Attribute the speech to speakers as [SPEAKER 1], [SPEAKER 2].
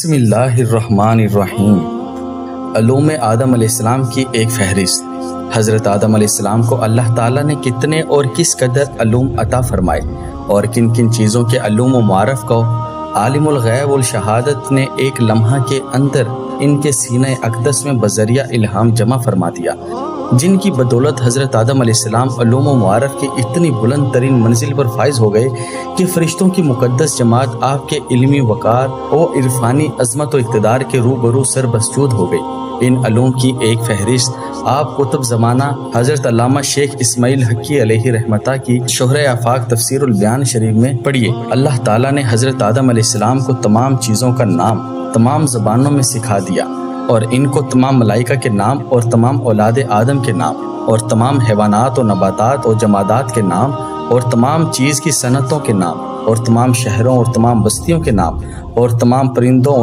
[SPEAKER 1] بسم اللہ الرحمن الرحیم۔ علوم آدم علیہ السلام کی ایک فہرست۔ حضرت آدم علیہ السلام کو اللہ تعالیٰ نے کتنے اور کس قدر علوم عطا فرمائے اور کن کن چیزوں کے علوم و معارف کو عالم الغیب والشہادت نے ایک لمحہ کے اندر ان کے سینہ اقدس میں بذریعہ الہام جمع فرما دیا، جن کی بدولت حضرت آدم علیہ السلام علوم و معارف کی اتنی بلند ترین منزل پر فائز ہو گئے کہ فرشتوں کی مقدس جماعت آپ کے علمی وقار اور عرفانی عظمت و اقتدار کے روبرو سر بسجود ہو گئی۔ ان علوم کی ایک فہرست آپ قطب زمانہ حضرت علامہ شیخ اسماعیل حقی علیہ رحمتہ کی شہرہ آفاق تفسیر البیان شریف میں پڑھیے۔ اللہ تعالیٰ نے حضرت آدم علیہ السلام کو تمام چیزوں کا نام تمام زبانوں میں سکھا دیا اور ان کو تمام ملائکہ کے نام اور تمام اولاد آدم کے نام اور تمام حیوانات و نباتات اور جمادات کے نام اور تمام چیز کی صنعتوں کے نام اور تمام شہروں اور تمام بستیوں کے نام اور تمام پرندوں اور